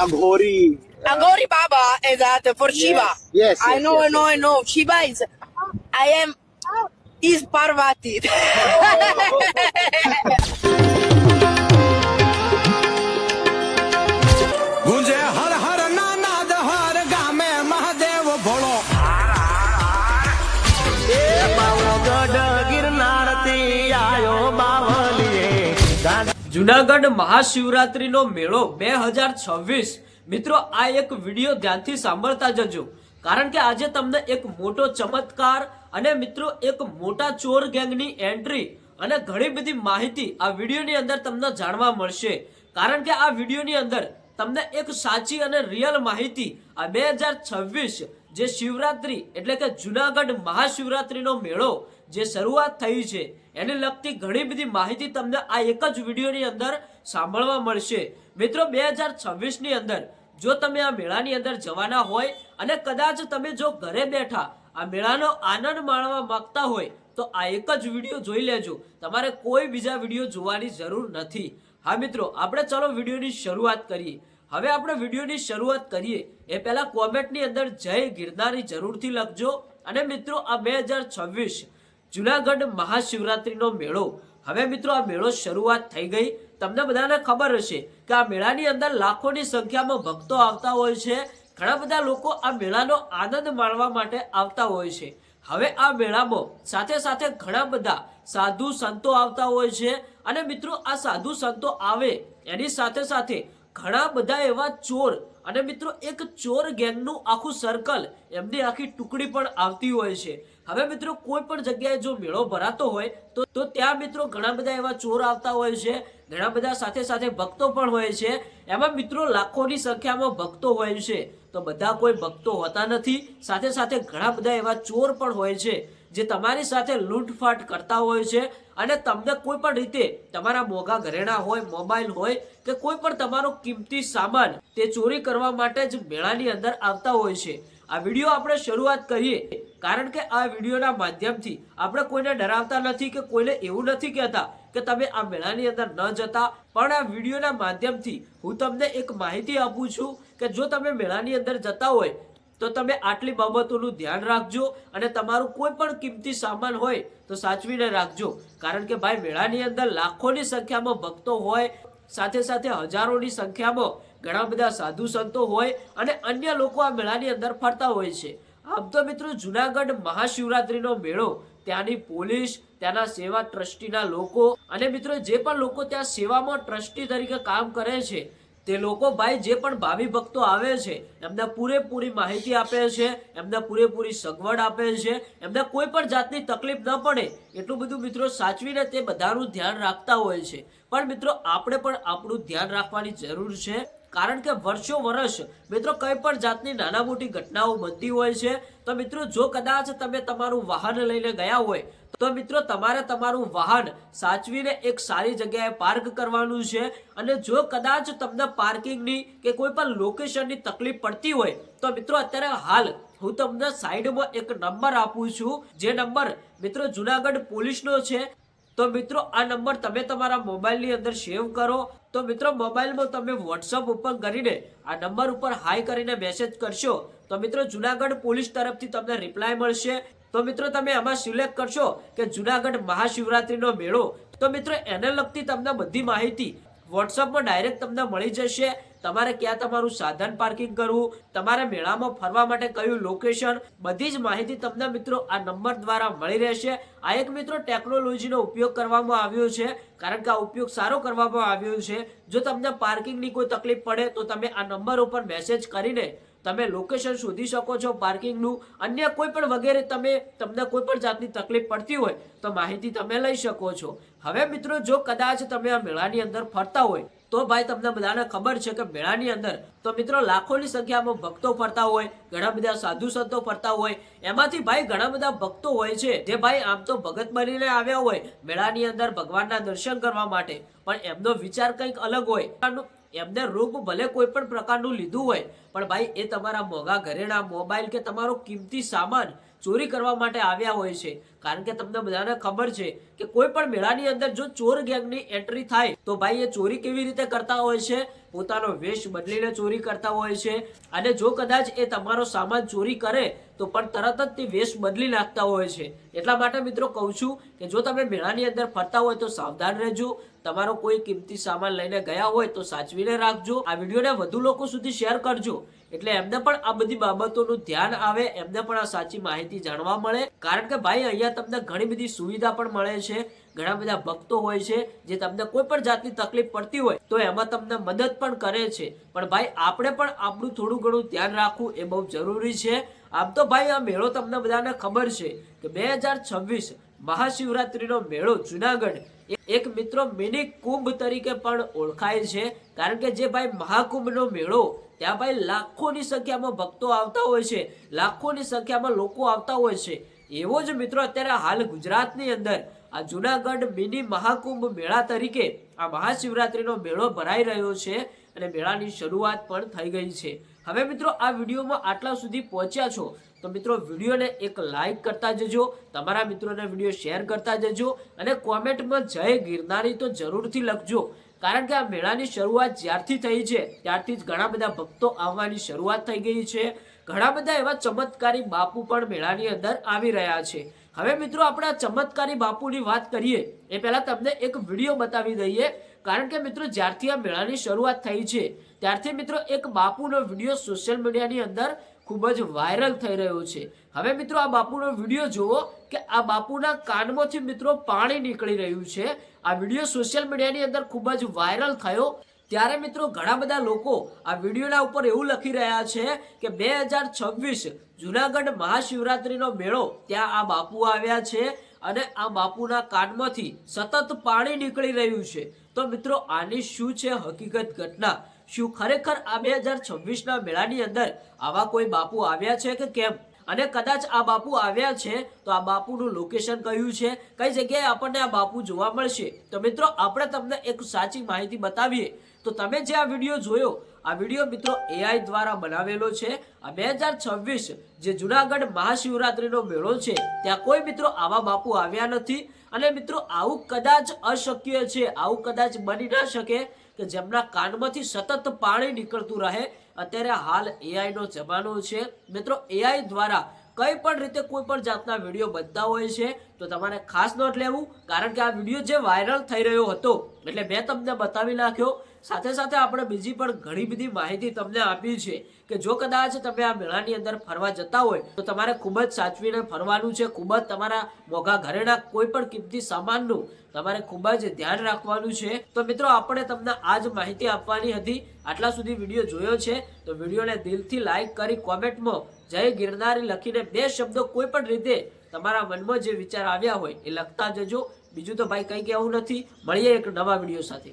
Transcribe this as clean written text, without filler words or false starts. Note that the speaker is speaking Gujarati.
Aghori. Agori Baba is that for Shiva. Yes, I yes, know, yes, I know, yes. I know. Shiva is Parvati. ગુંજે Har Har નાદ હર ગામે મહાદેવ ભોળો એ બાવળગઢ ગિરનાર થી આયો બાવલીએ જુનાગઢ મહાશિવરાત્રીનો મેળો 2026 મિત્રો આ એક વિડીયો ધ્યાનથી સાંભળતા જજો કારણ કે આજે તમને એક મોટો ચમત્કાર અને મિત્રો એક મોટા ચોર ગેંગની એન્ટ્રી અને ઘણી બધી માહિતી આ વિડીયોની અંદર તમને જાણવા મળશે કારણ કે આ વિડીયોની અંદર તમને એક સાચી અને રિયલ માહિતી આ 2026 જે શિવરાત્રી એટલે કે જુનાગઢ મહાશિવરાત્રીનો મેળો જે શરૂઆત થઈ છે એને લગતી ઘણી બધી માહિતી તમને આ એક જ વિડીયોની અંદર સાંભળવા મળશે મિત્રો 2026 ની અંદર જો તમે આ મેળાની અંદર જવાના હોય અને કદાચ તમે જો ઘરે બેઠા આ મેળાનો આનંદ માણવા માંગતા હોય તો આ એક જ વિડીયો જોઈ લેજો તમારે કોઈ બીજા વિડીયો જોવાની જરૂર નથી હા મિત્રો આપણે ચલો વિડીયોની શરૂઆત કરીએ હવે આપણે વિડીયોની શરૂઆત કરીએ એ પહેલા કોમેન્ટની અંદર જય ગિરનારી જરૂરથી લખજો અને મિત્રો આ 2026 જુનાગઢ મહાશિવરાત્રીનો મેળો હવે મિત્રો આ મેળો શરૂઆત થઈ ગઈ તમને બધાને ખબર હશે કે આ મેળાની અંદર લાખોની સંખ્યામાં ભક્તો આવતા હોય છે ઘણા બધા લોકો આ મેળાનો આનંદ માણવા માટે આવતા હોય છે હવે આ મેળામાં સાથે સાથે ઘણા બધા સાધુ સંતો આવતા હોય છે અને મિત્રો આ સાધુ સંતો આવે એની સાથે સાથે ઘણા બધા એવા ચોર અને મિત્રો એક ચોર ગેંગનું આખું સર્કલ એમની આખી ટુકડી પણ આવતી હોય છે હવે મિત્રો કોઈ પણ જગ્યાએ જો મેળો ભરાતો હોય તો ત્યાં મિત્રો ઘણા બધા એવા ચોર આવતા હોય છે ઘણા બધા સાથે સાથે ભક્તો પણ હોય છે એમાં મિત્રો લાખોની સંખ્યામાં ભક્તો હોય છે તો બધા કોઈ ભક્તો હોતા નથી સાથે સાથે ઘણા બધા એવા ચોર પણ હોય છે જે તમારી સાથે લૂંટફાટ કરતા હોય છે અને તમને કોઈ પણ રીતે તમારા મોંઘા ઘરેણા હોય મોબાઈલ હોય કે કોઈ પણ તમારો કિંમતી સામાન તે ચોરી કરવા માટે જ મેળાની અંદર આવતા હોય છે આ વિડીયો આપણે શરૂઆત કરીએ કારણ કે આ વિડીયોના માધ્યમથી આપણે કોઈને ડરાવતા નથી કે કોઈને એવું નથી કહેતા કે તમે આ મેળાની અંદર ન જતા પણ આ વિડીયોના માધ્યમથી હું તમને એક માહિતી આપું છું કે જો તમે મેળાની અંદર જતા હોય તો તમે આટલી બાબતોનું ધ્યાન રાખજો અને તમારું કોઈ પણ કિંમતી સામાન હોય તો સાચવીને રાખજો કારણ કે ભાઈ મેળાની અંદર લાખોની સંખ્યામાં ભક્તો હોય સાથે સાથે હજારોની સંખ્યામાં ઘણા બધા સાધુ સંતો હોય અને અન્ય લોકો આ મેળાની અંદર ફરતા હોય છે આમ તો મિત્રો જુનાગઢ મહાશિવરાત્રીનો મેળો ત્યાંની પોલીસ ત્યાંના સેવા ટ્રસ્ટીના લોકો અને મિત્રો જે પણ લોકો ત્યાં સેવામાં ટ્રસ્ટી તરીકે કામ કરે છે તે લોકો ભાઈ જે પણ ભાવિ ભક્તો આવે છે એમને પૂરેપૂરી માહિતી આપે છે એમને પૂરેપૂરી સગવડ આપે છે એમને કોઈ પણ જાતની તકલીફ ન પડે એટલું બધું મિત્રો સાચવીને તે બધાનું ધ્યાન રાખતા હોય છે પણ મિત્રો આપણે પણ આપણું ધ્યાન રાખવાની જરૂર છે કારણ કે વર્ષો વર્ષ મિત્રો કઈ પણ જાતની નાના મોટી ઘટનાઓ બનતી હોય છે તો મિત્રો જો કદાચ તમે તમારું વાહન લઈને ગયા હોય તો મિત્રો તમારે તમારું વાહન સાચવીને એક સારી જગ્યાએ પાર્ક કરવાનું છે અને જો કદાચ તમને પાર્કિંગની કે કોઈ પણ લોકેશનની તકલીફ પડતી હોય તો મિત્રો અત્યારે હાલ હું તમને સાઈડમાં એક નંબર આપું છું જે નંબર મિત્રો જુનાગઢ પોલીસનો છે તો મિત્રો આ નંબર તમે તમારા મોબાઈલની અંદર સેવ કરો તો મિત્રો મોબાઈલમાં તમે વોટ્સઅપ ઓપન કરીને આ નંબર ઉપર હાઈ કરીને મેસેજ કરશો તો મિત્રો જુનાગઢ પોલીસ તરફથી તમને રિપ્લાય મળશે તો મિત્રો તમે આમાં સિલેક્ટ કરશો કે જુનાગઢ મહાશિવરાત્રીનો મેળો તો મિત્રો એને લગતી તમને બધી માહિતી વોટ્સઅપમાં ડાયરેક્ટ તમને મળી જશે તમારે ક્યાં તમારું સાધન પાર્કિંગ કરવું તમારે મેળામાં ફરવા માટે કયું લોકેશન બધી જ માહિતી તમને મિત્રો આ નંબર દ્વારા મળી રહેશે આ એક મિત્રો ટેકનોલોજીનો ઉપયોગ કરવામાં આવ્યો છે કારણ કે આ ઉપયોગ સારો કરવામાં આવ્યો છે જો તમને પાર્કિંગની કોઈ તકલીફ પડે તો તમે આ નંબર ઉપર મેસેજ કરીને તમે લોકેશન શોધી શકો છો પાર્કિંગનું અન્ય કોઈ પણ વગેરે તમને કોઈ પણ જાતની તકલીફ પડતી હોય તો માહિતી તમે લઈ શકો છો હવે મિત્રો જો કદાચ તમે આ મેળાની અંદર ફરતા હોય તો ભાઈ તમને બધાને ખબર છે કે મેળાની અંદર તો મિત્રો લાખોની સંખ્યામાં ભક્તો ફરતા હોય ઘણા બધા સાધુ સંતો ફરતા હોય એમાંથી ભાઈ ઘણા બધા ભક્તો હોય છે જે ભાઈ આમ તો ભગત બનીને આવ્યા હોય મેળાની અંદર ભગવાનના દર્શન કરવા માટે પણ એમનો વિચાર કંઈક અલગ હોય એમને રૂપ ભલે કોઈ પણ પ્રકારનું લીધું હોય પણ ભાઈ એ તમારા મોંઘા ઘરેણા મોબાઈલ કે તમારો કિંમતી સામાન ચોરી કરવા માટે આવ્યા હોય છે. કારણ કે તમને બધાને ખબર છે કે કોઈ પણ મેળાની અંદર જો ચોર ગેંગની એન્ટ્રી થાય તો ભાઈ એ ચોરી કેવી રીતે કરતા હોય છે, પોતાનો વેશ બદલીને ચોરી કરતા હોય છે. અને જો કદાચ એ તમારો સામાન ચોરી કરે તો પણ તરત જ તે વેશ બદલી નાખતા હોય છે. એટલા માટે મિત્રો કહું છું કે જો તમે મેળાની અંદર ફરતા હોય તો સાવધાન રહેજો. તમારો કોઈ કિંમતી સામાન લઈને ગયા હોય તો સાચવીને રાખજો. આ વિડીયોને વધુ લોકો સુધી શેર કરજો એટલે એમને પણ આ બધી બાબતોનું ધ્યાન આવે, એમને પણ આ સાચી માહિતી જાણવા મળે. કારણ કે ભાઈ અહીંયા તમને ઘણી બધી સુવિધા પણ મળે છે. ઘણા બધા ભક્તો હોય છે જે તમને કોઈ પણ જાતની તકલીફ પડતી હોય તો એમાં તમને મદદ પણ કરે છે. પણ ભાઈ આપણે પણ આપણું થોડું ઘણું ધ્યાન રાખવું એ બહુ જરૂરી છે. આમ તો ભાઈ આ મેળો તમને બધાને ખબર છે કે 2026 મહાશિવરાત્રીનો મેળો જુનાગઢ એક મિત્રો મિની કુંભ તરીકે પણ ઓળખાય છે. કારણ કે જે ભાઈ મહાકુંભનો મેળો ત્યાં ભાઈ લાખોની સંખ્યામાં ભક્તો આવતા હોય છે, લાખોની સંખ્યામાં લોકો આવતા હોય છે. એવો જ મિત્રો અત્યારે હાલ ગુજરાતની અંદર આ જુનાગઢ મિની મહાકુંભ મેળા તરીકે આ મહાશિવરાત્રીનો મેળો ભરાઈ રહ્યો છે અને મેળાની શરૂઆત પણ થઈ ગઈ છે. હવે મિત્રો આ વિડીયોમાં આટલા સુધી પહોંચ્યા છો તો મિત્રો વિડીયોને એક લાઈક કરતા જજો, તમારા મિત્રોને વિડીયો શેર કરતા જજો અને કોમેન્ટમાં જય ગિરનારી તો જરૂરથી લખજો. કારણ કે આ મેળાની શરૂઆત જ્યારથી થઈ છે ત્યારથી જ ઘણા બધા ભક્તો આવવાની શરૂઆત થઈ ગઈ છે. ઘણા બધા એવા ચમત્કારી બાપુ પણ મેળાની અંદર આવી રહ્યા છે. હવે મિત્રો આપણે આ ચમત્કારી બાપુની વાત કરીએ એ પહેલા તમને એક વિડીયો બતાવી દઈએ. કારણ કે મિત્રો જ્યારથી આ મેળાની શરૂઆત થઈ છે ત્યારથી મિત્રો એક બાપુનો વિડીયો સોશિયલ મીડિયાની અંદર ખૂબ જ વાયરલ થઈ રહ્યો છે. હવે મિત્રો આ બાપુનો વિડીયો જુઓ કે આ બાપુના કાનમાંથી મિત્રો પાણી નીકળી રહ્યું છે. આ વિડીયો સોશિયલ મીડિયાની અંદર ખૂબ જ વાયરલ થયો ત્યારે મિત્રો ઘણા બધા લોકો આ વિડીયોના ઉપર એવું લખી રહ્યા છે કે 2026 જુનાગઢ મહાશિવરાત્રીનો મેળો ત્યાં આ બાપુ આવ્યા છે અને આ બાપુના કાનમાંથી સતત પાણી નીકળી રહ્યું છે. તો મિત્રો આની શું છે હકીકત ઘટના? શું ખરેખર આ 2026ના મેળાની અંદર આવા કોઈ બાપુ આવ્યા છે કે કેમ? અને કદાચ આ બાપુ આવ્યા છે તો આ બાપુનું લોકેશન કયું છે, કઈ જગ્યાએ આપણને આ બાપુ જોવા મળશે? તો મિત્રો આપણે તમને એક સાચી માહિતી બતાવીએ તો તમે જે આ વિડીયો જોયો આ વિડીયો મિત્રો AI દ્વારા બનાવેલો છે. આ 2026 જે જુનાગઢ મહાશિવરાત્રીનો મેળો છે ત્યાં કોઈ મિત્રો આવા બાપુ આવ્યા નથી. અને મિત્રો આવું કદાચ અશક્ય છે, આવું કદાચ બની ના શકે કે જેમના કાનમાંથી સતત પાણી નીકળતું રહે. અત્યારે હાલ AI નો જમાનો છે મિત્રો. AI દ્વારા કઈ પણ રીતે કોઈ પણ જાતના વિડીયો બનતા હોય છે તો તમારે ખાસ નોટ લેવું. કારણ કે આ વિડીયો જે વાયરલ થઈ રહ્યો હતો એટલે મેં તમને બતાવી નાખ્યો. સાથે સાથે આપણે બીજી પણ ઘણી બધી માહિતી તમને આપી છે કે જો કદાચ તમે આ મેળાની અંદર ફરવા જતા હોય તો તમારે ખૂબ જ સાચવીને ફરવાનું છે. ખૂબ જ તમારા મોંઘા ઘરેણા કોઈ પણ કિંમતી સામાનનું તમારે ખૂબ જ ધ્યાન રાખવાનું છે. તો મિત્રો આપણે તમને આ જ માહિતી આપવાની હતી. આટલા સુધી વિડીયો જોયો છે તો વિડીયોને દિલથી લાઈક કરી કોમેન્ટમાં જય ગિરનારી લખીને 2 શબ્દો કોઈ પણ રીતે તમારા મનમાં જે વિચાર આવ્યા હોય એ લખતા જજો. બીજું તો ભાઈ કંઈ કહેવું નથી. મળીએ એક નવા વિડીયો સાથે.